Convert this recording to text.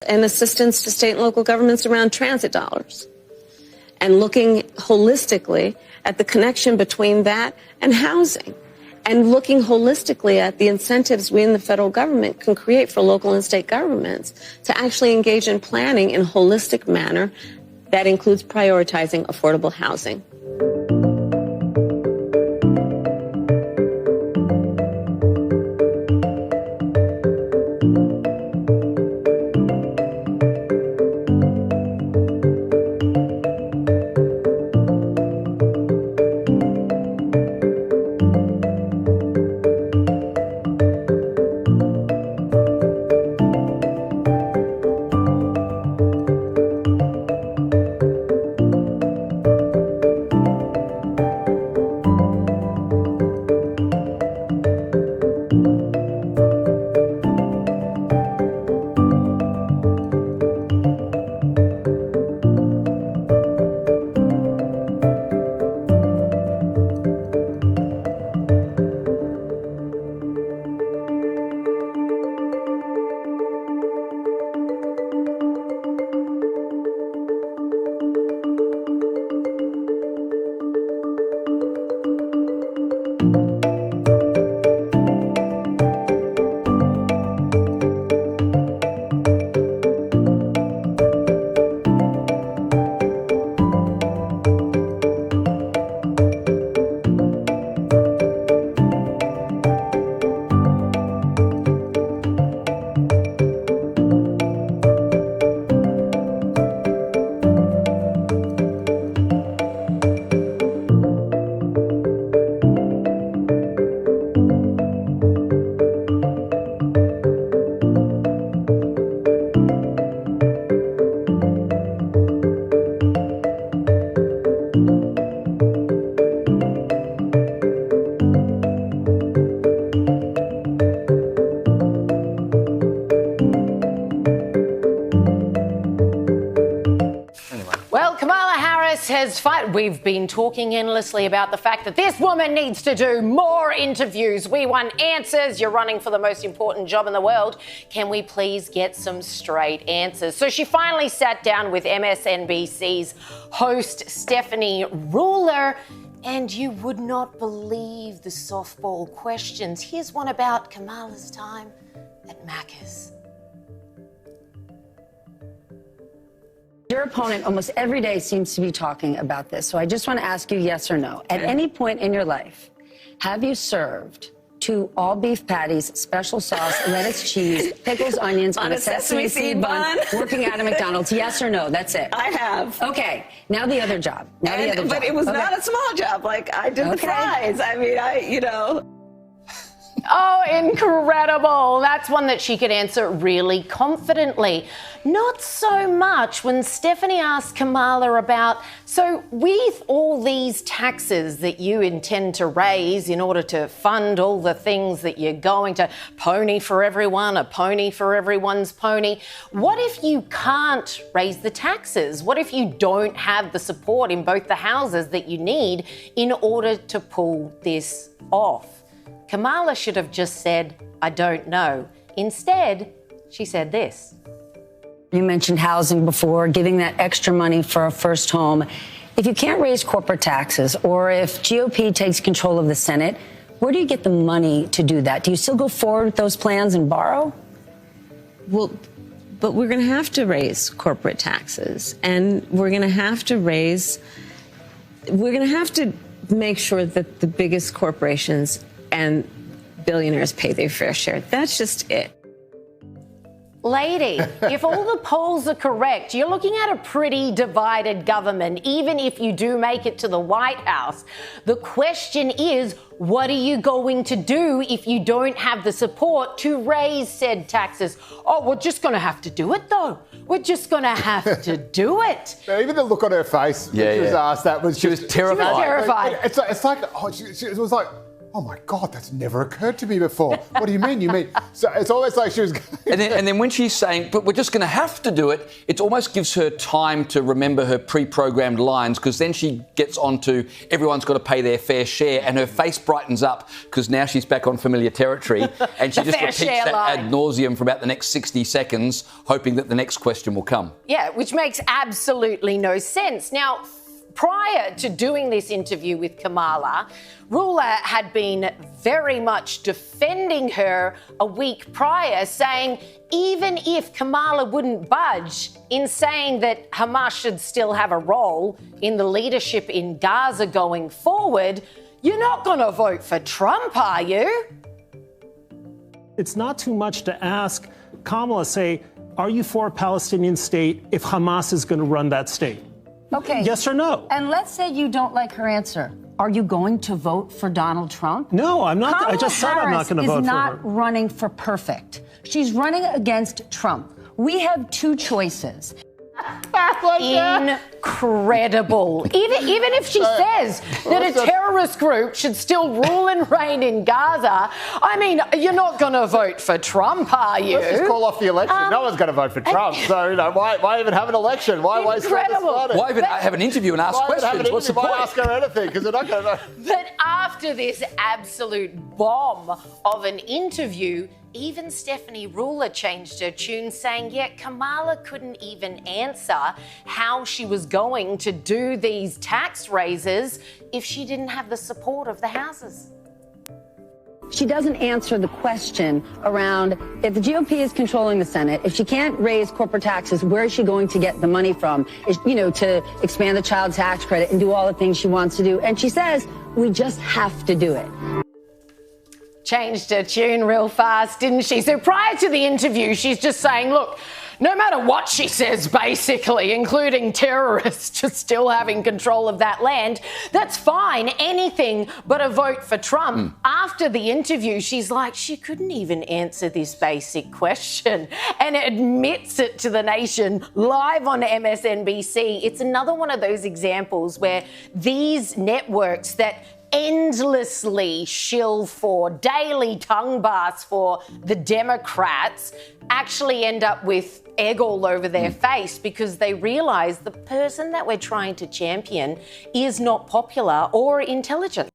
and assistance to state and local governments around transit dollars. And looking holistically at the connection between that and housing. And looking holistically at the incentives we in the federal government can create for local and state governments to actually engage in planning in a holistic manner that includes prioritizing affordable housing. We've been talking endlessly about the fact that this woman needs to do more interviews. We want answers. You're running for the most important job in the world. Can we please get some straight answers? So she finally sat down with MSNBC's host, Stephanie Ruhle, and you would not believe the softball questions. Here's one about Kamala's time at Macca's. Your opponent almost every day seems to be talking about this. So I just want to ask you yes or no. At any point in your life, have you served 2 all-beef patties, special sauce, lettuce, cheese, pickles, onions on a sesame seed bun, working at a McDonald's? Yes or no? That's it. I have. Okay. Now the other job. But it was not a small job. Like, I did the fries. I mean, Oh, incredible. That's one that she could answer really confidently. Not so much when Stephanie asked Kamala about, so with all these taxes that you intend to raise in order to fund all the things that you're going to pony for everyone, a pony for everyone's pony, what if you can't raise the taxes? What if you don't have the support in both the houses that you need in order to pull this off? Kamala should have just said, I don't know. Instead, she said this. You mentioned housing before, giving that extra money for a first home. If you can't raise corporate taxes, or if GOP takes control of the Senate, where do you get the money to do that? Do you still go forward with those plans and borrow? Well, but we're going to have to raise corporate taxes, and we're going to have to make sure that the biggest corporations and billionaires pay their fair share. That's just it. Lady, if all the polls are correct, you're looking at a pretty divided government, even if you do make it to the White House. The question is, what are you going to do if you don't have the support to raise said taxes? Oh, we're just going to have to do it, though. We're just going to have to do it. Even the look on her face when she was asked that was she was terrified. It's like, it was like, oh my God, that's never occurred to me before. What do you mean? You mean, so it's almost like she was and then when she's saying, but we're just going to have to do it, it almost gives her time to remember her pre-programmed lines, because then she gets on to everyone's got to pay their fair share, and her face brightens up because now she's back on familiar territory, and she just repeats that ad nauseum for about the next 60 seconds, hoping that the next question will come. Yeah, which makes absolutely no sense. Now, prior to doing this interview with Kamala, Ruhle had been very much defending her a week prior, saying even if Kamala wouldn't budge in saying that Hamas should still have a role in the leadership in Gaza going forward, you're not going to vote for Trump, are you? It's not too much to ask Kamala, say, are you for a Palestinian state if Hamas is going to run that state? Okay. Yes or no? And let's say you don't like her answer. Are you going to vote for Donald Trump? No, I'm not. Kamala I just said I'm not going to vote for her. Harris is not running for perfect. She's running against Trump. We have two choices. Incredible. Even if she says that a terrorist group should still rule and reign in Gaza, I mean, you're not going to vote for Trump, are you? Let's just call off the election. No one's going to vote for Trump. So, why even have an election? Why waste all this money? Why even have an interview and ask questions? What's the point? Why ask her anything? Because they're not going to know. But after this absolute bomb of an interview, even Stephanie Ruhle changed her tune, saying, yeah, Kamala couldn't even answer how she was going to do these tax raises if she didn't have the support of the houses. She doesn't answer the question around if the GOP is controlling the Senate, if she can't raise corporate taxes, where is she going to get the money from, to expand the child tax credit and do all the things she wants to do. And she says, we just have to do it. Changed her tune real fast, didn't she? So prior to the interview, she's just saying, look, no matter what she says, basically, including terrorists just still having control of that land, that's fine, anything but a vote for Trump. After the interview, she's like, she couldn't even answer this basic question, and admits it to the nation live on MSNBC. It's another one of those examples where these networks that endlessly shill for, daily tongue baths for the Democrats, actually end up with egg all over their face because they realise the person that we're trying to champion is not popular or intelligent.